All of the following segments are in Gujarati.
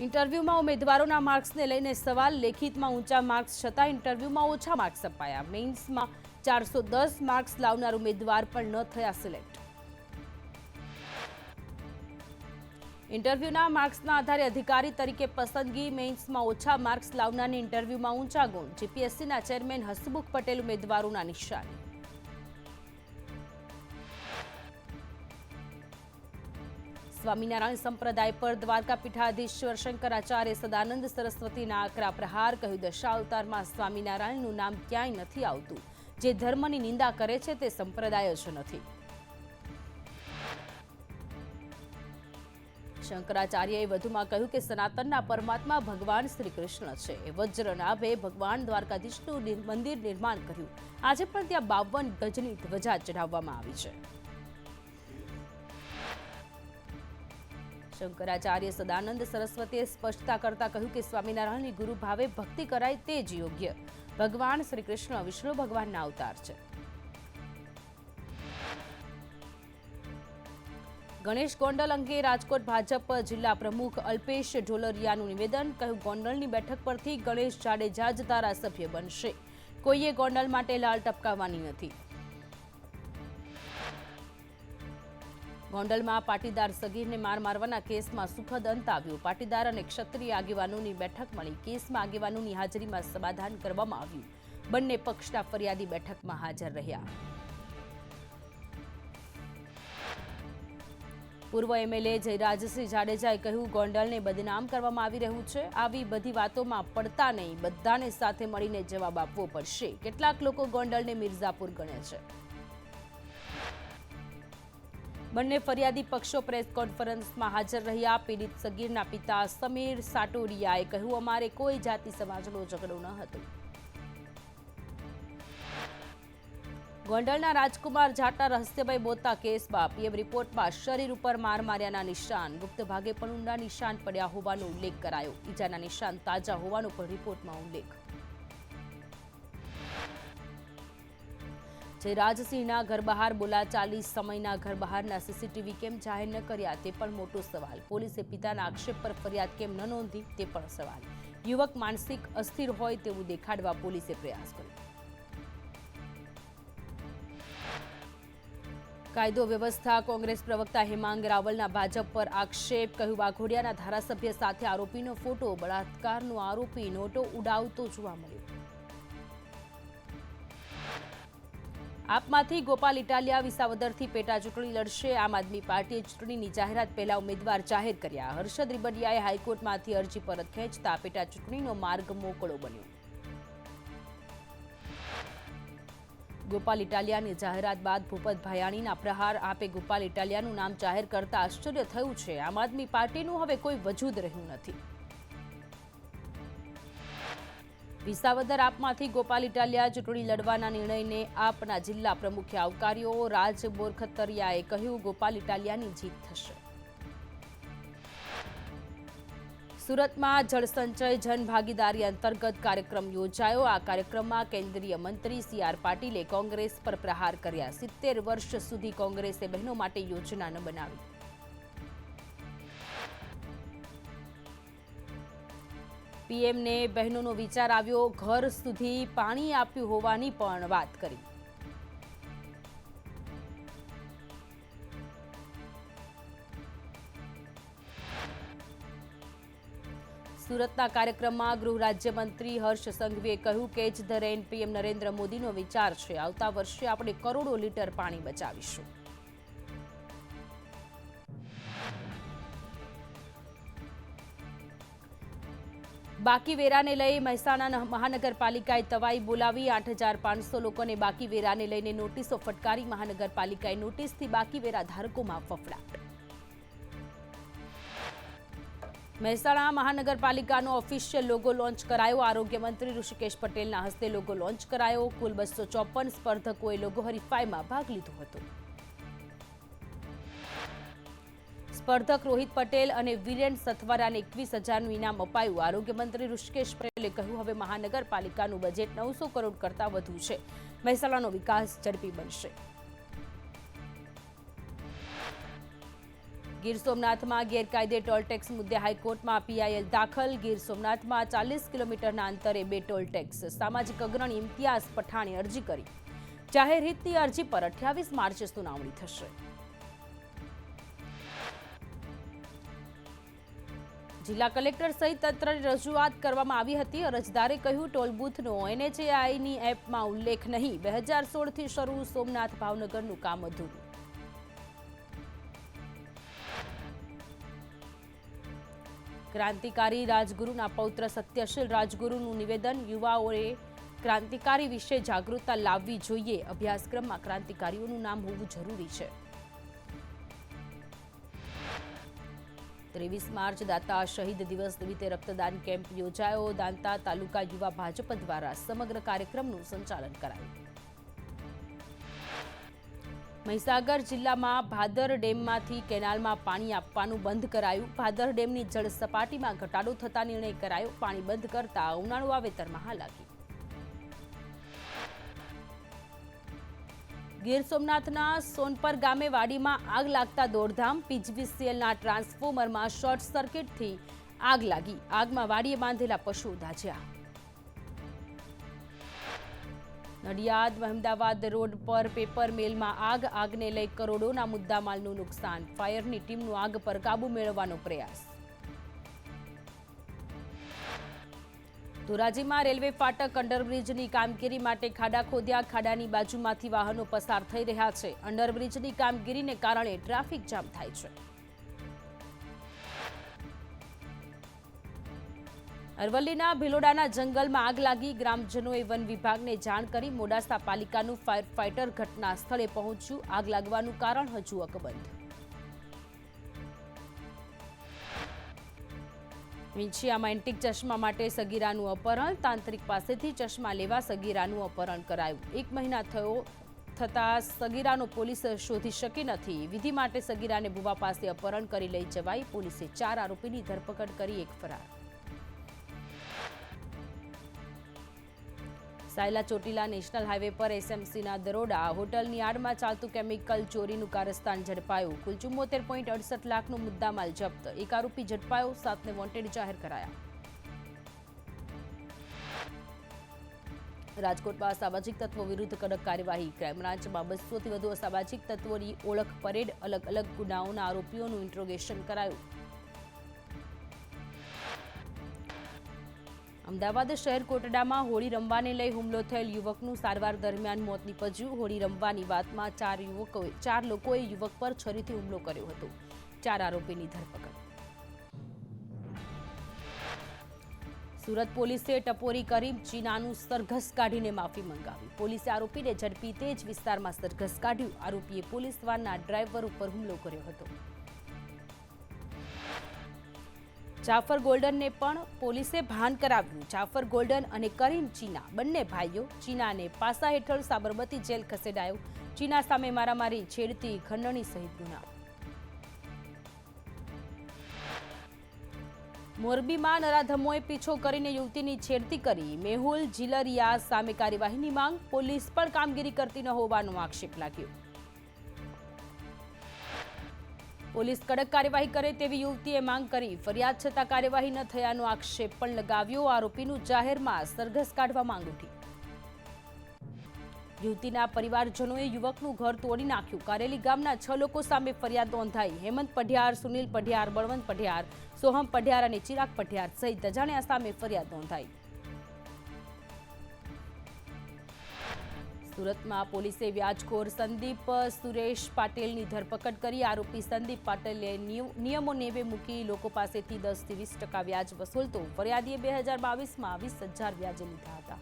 ઇન્ટરવ્યુમાં ઉમેદવારોના માર્ક્સને લઈને સવાલ, લેખિતમાં ઊંચા માર્ક્સ છતાં ઇન્ટરવ્યુમાં ઓછા માર્ક્સ અપાયા. મેઇન્સમાં 410 માર્ક્સ લાવનાર ઉમેદવાર પણ ન થયા સિલેક્ટ. ઇન્ટરવ્યુના માર્ક્સના આધારે અધિકારી તરીકે પસંદગી, મેઇન્સમાં ઓછા માર્ક્સ લાવનારને ઇન્ટરવ્યુમાં ઊંચા ગુણ. જીપીએસસીના ચેરમેન હસમુખ પટેલ ઉમેદવારોના નિશાન. સ્વામિનારાયણ સંપ્રદાય પર દ્વારકા પીઠાધીશ્વર શંકરાચાર્ય સદાનંદ સરસ્વતીના આકરા પ્રહાર. કહ્યું, દશાવતારમાં સ્વામિનારાયણનું નામ ક્યાંય નથી આવતું. જે ધર્મની નિંદા કરે છે તે સંપ્રદાય જ નથી. શંકરાચાર્યએ વધુમાં કહ્યું કે સનાતનના પરમાત્મા ભગવાન શ્રી કૃષ્ણ છે. વજ્રનાભે ભગવાન દ્વારકાધીશનું મંદિર નિર્માણ કર્યું. આજે પણ ત્યાં 52 ગજની ધ્વજા ચઢાવવામાં આવી છે. શંકરાચાર્ય સદાનંદ સરસ્વતીએ સ્પષ્ટતા કરતા કહ્યું કે સ્વામિનારાયણની ગુરુ ભાવે ભક્તિ કરાય તે જ યોગ્ય. ભગવાન શ્રી કૃષ્ણ વિષ્ણુ ભગવાનના અવતાર છે. ગણેશ ગોંડલ અંગે રાજકોટ ભાજપ જિલ્લા પ્રમુખ અલ્પેશ ઢોલરિયાનું નિવેદન. કહ્યું, ગોંડલની બેઠક પરથી ગણેશ જાડેજા જ ધારાસભ્ય બનશે. કોઈએ ગોંડલ માટે લાલ ટપકાવવાની નથી. ગોંડલમાં પાટીદાર સગીરને મારવાના કેસમાં સુખદ અંત આવ્યો. પાટીદાર અને ક્ષત્રિય આગેવાનોની બેઠક મળી. કેસમાં આગેવાનોની હાજરીમાં સમાધાન કરવામાં આવ્યું. બંને પક્ષના ફરિયાદી બેઠકમાં હાજર રહ્યા. પૂર્વ એમએલએ જયરાજસિંહ જાડેજાએ કહ્યું, ગોંડલને બદનામ કરવામાં આવી રહ્યું છે. આવી બધી વાતોમાં પડતા નહીં, બધાને સાથે મળીને જવાબ આપવો પડશે. કેટલાક લોકો ગોંડલને મિર્ઝાપુર ગણે છે. બંને ફરિયાદી પક્ષો પ્રેસ કોન્ફરન્સમાં હાજર રહ્યા. પીડિત સગીરના પિતા સમીર સાટોરિયાએ કહ્યું, અમારે કોઈ જાતિ સમાજનો ઝઘડો ન હતો. ગોંડલના રાજકુમાર જાટા રહસ્યમય મોતના કેસમાં પીએમ રિપોર્ટમાં શરીર ઉપર માર માર્યાના નિશાન, ગુપ્ત ભાગે પણ ઊંડા નિશાન પડ્યા હોવાનો ઉલ્લેખ કરાયો. ઈજાના નિશાન તાજા હોવાનો પણ રિપોર્ટમાં ઉલ્લેખ. જયરાજસિંહના ઘર બહાર બોલાચાલી સમયના ઘર બહારના સીસીટીવી કેમ જાહેર ન કર્યા તે પણ મોટો સવાલ. પોલીસે પિતાના આક્ષેપ પર ફરિયાદ કેમ ન નોંધી તે પણ સવાલ. યુવક માનસિક અસ્થિર હોય તેવું દેખાડવા પોલીસે પ્રયાસ કર્યો. કાયદો વ્યવસ્થા, કોંગ્રેસ પ્રવક્તા હેમાંગ રાવલના ભાજપ પર આક્ષેપ. કહ્યું, વાઘોડિયાના ધારાસભ્ય સાથે આરોપીનો ફોટો. બળાત્કારનો આરોપી નોટો ઉડાવતો જોવા મળ્યો. આપમાંથી ગોપાલ ઇટાલિયા વિસાવદરથી પેટા ચૂંટણી લડશે. આમ આદમી પાર્ટીએ ચૂંટણીની જાહેરાત પહેલા ઉમેદવાર જાહેર કર્યા. હર્ષદ રીબડિયાએ હાઈકોર્ટમાંથી અરજી પરત ખેંચતા પેટા ચૂંટણીનો માર્ગ મોકળો બન્યો. ગોપાલ ઇટાલિયાની જાહેરાત બાદ ભૂપત ભાયાણીના પ્રહાર. આપે ગોપાલ ઇટાલિયાનું નામ જાહેર કરતા આશ્ચર્ય થયું છે. આમ આદમી પાર્ટીનું હવે કોઈ વજૂદ રહ્યું નથી. વિસાવદર આપમાંથી ગોપાલ ઇટાલિયા ચૂંટણી લડવાના નિર્ણયને આપના જિલ્લા પ્રમુખે આવકાર્યો. રાજ બોરખતરિયાએ કહ્યું, ગોપાલ ઇટાલિયાની જીત થશે. સુરતમાં જળસંચય જનભાગીદારી અંતર્ગત કાર્યક્રમ યોજાયો. આ કાર્યક્રમમાં કેન્દ્રીય મંત્રી સી.આર. પાટીલે કોંગ્રેસ પર પ્રહાર કર્યા. 70 વર્ષ સુધી કોંગ્રેસે બહેનો માટે યોજના ન બનાવી. પીએમને બહેનોનો વિચાર આવ્યો. ઘર સુધી પાણી આપ્યું હોવાની પણ વાત કરી. સુરતના કાર્યક્રમમાં ગૃહ રાજ્યમંત્રી હર્ષ સંઘવીએ કહ્યું, catch the rain PM Narendra મોદીનો વિચાર છે. આવતા વર્ષે આપણે કરોડો લીટર પાણી બચાવીશું. બાકી વેરાને લઈ મહેસાણા મહાનગરપાલિકાએ તવાઈ બોલાવી. 8,500 લોકોને બાકી વેરાને લઈને નોટિસો ફટકારી. મહાનગરપાલિકાએ નોટિસથી બાકી વેરા ધારકોમાં ફફડાટ. મહેસાણા મહાનગરપાલિકાનો ઓફિશિયલ લોગો લોન્ચ કરાયો. આરોગ્ય મંત્રી ઋષિકેશ પટેલના હસ્તે લોગો લોન્ચ કરાયો. કુલ 254 સ્પર્ધકોએ લોગો હરીફાઈમાં ભાગ લીધો હતો. સ્પર્ધક રોહિત પટેલ અને વિરેન સથવારાને 21,000નું ઇનામ અપાયું. આરોગ્ય મંત્રી ઋષિકેશ પટેલે કહ્યું, હવે મહાનગરપાલિકાનું બજેટ 900 કરોડ કરતાં વધુ છે. મહેસાણાનો વિકાસ ઝડપી બનશે. ગીર સોમનાથમાં ગેરકાયદે ટોલ ટેક્સ મુદ્દે હાઈકોર્ટમાં પીઆઈએલ દાખલ. ગીર સોમનાથમાં 40 કિલોમીટરના અંતરે 2 ટોલ ટેક્સ. સામાજિક અગ્રણી ઇમ્તિયાઝ પઠાણે અરજી કરી. જાહેર હિતની અરજી પર 28 માર્ચે સુનાવણી થશે. જિલ્લા કલેક્ટર સહિત તંત્રને રજૂઆત કરવામાં આવી હતી. અરજદારે કહ્યું ટોલ બૂથનો NHAIની એપમાં ઉલ્લેખ નહીં. 2016થી શરૂ સોમનાથ ભાવનગરનું કામ અધૂરું. ક્રાંતિકારી રાજગુરુના પૌત્ર સત્યશીલ રાજગુરુનું નિવેદન. યુવાઓએ ક્રાંતિકારી વિશે જાગૃતતા લાવવી જોઈએ. અભ્યાસક્રમમાં ક્રાંતિકારીઓનું નામ હોવું જરૂરી છે. 23 માર્ચ દાતા શહીદ દિવસ નિમિત્તે રક્તદાન કેમ્પ યોજાયો. દાંતા તાલુકા યુવા ભાજપ દ્વારા સમગ્ર કાર્યક્રમનું સંચાલન કરાયું. મહીસાગર જિલ્લામાં ભાદર ડેમમાંથી કેનાલમાં પાણી આપવાનું બંધ કરાયું. ભાદર ડેમની જળ સપાટીમાં ઘટાડો થતા નિર્ણય કરાયો. પાણી બંધ કરતા ઉનાળુ વાવેતરમાં હાલાકી. ગીર સોમનાથના સોનપર ગામે વાડીમાં આગ લાગતા દોડધામ. પીજીવીસીએલના ટ્રાન્સફોર્મરમાં શોર્ટ સર્કિટથી આગ લાગી. આગમાં વાડીએ બાંધેલા પશુઓ દાઝ્યા. નડિયાદ અમદાવાદ રોડ પર પેપર મિલમાં આગને લઈ કરોડોના મુદ્દામાલનું નુકસાન. ફાયરની ટીમનો આગ પર કાબુ મેળવવાનો પ્રયાસ. ધોરાજીમાં રેલવે ફાટક અંડરબ્રિજની કામગીરી માટે ખાડા ખોદ્યા. ખાડાની બાજુમાંથી વાહનો પસાર થઈ રહ્યા છે. અંડરબ્રિજની કામગીરીને કારણે ટ્રાફિક જામ થાય છે. અરવલ્લીના ભિલોડાના જંગલમાં આગ લાગી. ગ્રામજનોએ વન વિભાગને જાણ કરી. મોડાસા પાલિકાનું ફાયર ફાઇટર ઘટના સ્થળે પહોંચ્યું. આગ લાગવાનું કારણ હજુ અકબંધ. વિંછિયામાં એન્ટિક ચશ્મા માટે સગીરાનું અપહરણ. તાંત્રિક પાસેથી ચશ્મા લેવા સગીરાનું અપહરણ કરાયું. 1 મહિના થતા સગીરાનો પોલીસ શોધી શકી નથી. વિધિ માટે સગીરાને ભુવા પાસે અપહરણ કરી લઈ જવાઈ. પોલીસે 4 આરોપીની ધરપકડ કરી, 1 ફરાર. સાયલા ચોટીલા નેશનલ હાઈવે પર SMCના દરોડા. હોટલની આડમાં ચાલતું કેમિકલ ચોરીનું કારસ્તાન ઝડપાયું. કુલ 74.68 લાખનો મુદ્દામાલ જપ્ત. 1 આરોપી ઝડપાયો. 7ને વોન્ટેડ જાહેર કરાયા. રાજકોટમાં અસામાજિક તત્વો વિરુદ્ધ કડક કાર્યવાહી. ક્રાઇમ બ્રાન્ચમાં 200થી વધુ અસામાજિક તત્વોની ઓળખ પરેડ. અલગ અલગ ગુનાઓના આરોપીઓનું ઇન્ટ્રોગેશન કરાયું. અમદાવાદ શહેર કોટડામાં હોળી રમવાને લઈ હુમલો થયેલ યુવકનું સારવાર દરમિયાન મોત નીપજ્યું. હોળી રમવાની વાતમાં 4 લોકોએ યુવક પર છરીથી હુમલો કર્યો હતો. 4 આરોપીની ધરપકડ. સુરત પોલીસે ટપોરી કરી ચીનાનું સરઘસ કાઢીને માફી મંગાવી. પોલીસે આરોપીને ઝડપી તે જ વિસ્તારમાં સરઘસ કાઢ્યું. આરોપીએ પોલીસ વાનના ડ્રાઈવર ઉપર હુમલો કર્યો હતો. જાફર ગોલ્ડનને પણ પોલીસે ભાન કરાવ્યું. જાફર ગોલ્ડન અને કરીમ ચીના બંને ભાઈઓ. ચીનાને પાસા હેઠળ સાબરમતી જેલ ખસેડાયો. ચીના સામે મારામારી, છેડતી, ખંડણી સહિત ગુના. મોરબીમાં નરાધમોએ પીછો કરીને યુવતીની છેડતી કરી. મેહુલ જીલરિયા સામે કાર્યવાહીની માંગ. પોલીસ પણ કામગીરી કરતી ન હોવાનો આક્ષેપ લાગ્યો. પોલીસ કડક કાર્યવાહી કરે તેવી યુવતીએ માંગ કરી. ફરિયાદ છતાં કાર્યવાહી ન થયાનો આક્ષેપ પણ લગાવ્યો. આરોપીનું જાહેરમાં સરઘસ કાઢવા માંગ ઉઠી. યુવતીના પરિવારજનોએ યુવકનું ઘર તોડી નાખ્યું. કારેલી ગામના 6 લોકો સામે ફરિયાદ નોંધાઈ. હેમંત પઢિયાર, સુનિલ પઢિયાર, બળવંત પઢિયાર, સોહમ પઢિયાર અને ચિરાગ પઢિયાર સહિત અજાણ્યા સામે ફરિયાદ નોંધાઈ. સુરતમાં પોલીસે વ્યાજખોર સંદીપ સુરેશ પાટીલની ધરપકડ કરી. આરોપી સંદીપ પાટીલે નિયમો નેવે મૂકી લોકો પાસેથી 10 થી 20% વ્યાજ વસૂલતો. ફરિયાદીએ 2022માં 20,000 વ્યાજે લીધા હતા.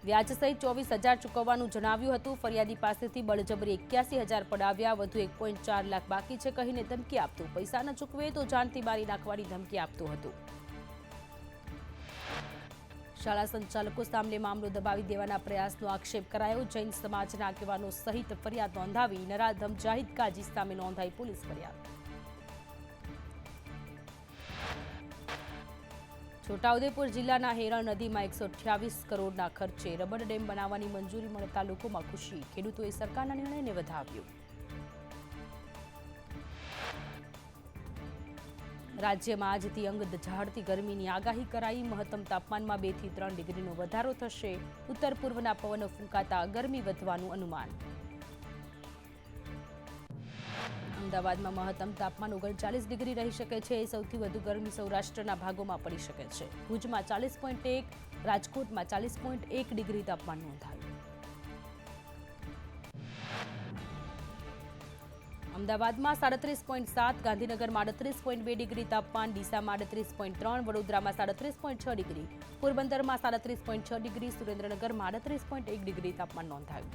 વ્યાજ સહિત 24,000 ચૂકવવાનું જણાવ્યું હતું. ફરિયાદી પાસેથી બળજબરી 81,000 પડાવ્યા. વધુ 1.4 લાખ બાકી છે કહીને ધમકી આપતો. પૈસા ન ચૂકવે તો જાનથી મારી નાખવાની ધમકી આપતો હતો. શાળા સંચાલકો સામે મામલો દબાવી દેવાના પ્રયાસનો આક્ષેપ કરાયો. જૈન સમાજના આગેવાનો સહિત ફરિયાદ નોંધાવી. નરાધમ જાહિદ કાજી સામે નોંધાઈ પોલીસ ફરિયાદ. છોટાઉદેપુર જિલ્લાના હેરણ નદીમાં 128 કરોડના ખર્ચે રબર ડેમ બનાવવાની મંજૂરી મળતા લોકોમાં ખુશી. ખેડૂતોએ સરકારના નિર્ણયને વધાવ્યો. રાજ્યમાં આજથી અંગ ઝાડતી ગરમીની આગાહી કરાઈ. મહત્તમ તાપમાનમાં 2 થી 3 ડિગ્રીનો વધારો થશે. ઉત્તર પૂર્વના પવનો ફૂંકાતા ગરમી વધવાનું અનુમાન. અમદાવાદમાં મહત્તમ તાપમાન 39 ડિગ્રી રહી શકે છે. સૌથી વધુ ગરમી સૌરાષ્ટ્રના ભાગોમાં પડી શકે છે. ભુજમાં 40.1, રાજકોટમાં 40.1 ડિગ્રી તાપમાન નોંધાયું. અમદાવાદમાં 37.7, ગાંધીનગરમાં 38.2 ડિગ્રી તાપમાન, ડીસામાં 38.3, વડોદરામાં 37.6 ડિગ્રી, પોરબંદરમાં 37.6 ડિગ્રી, સુરેન્દ્રનગરમાં 38.1 ડિગ્રી તાપમાન નોંધાયું.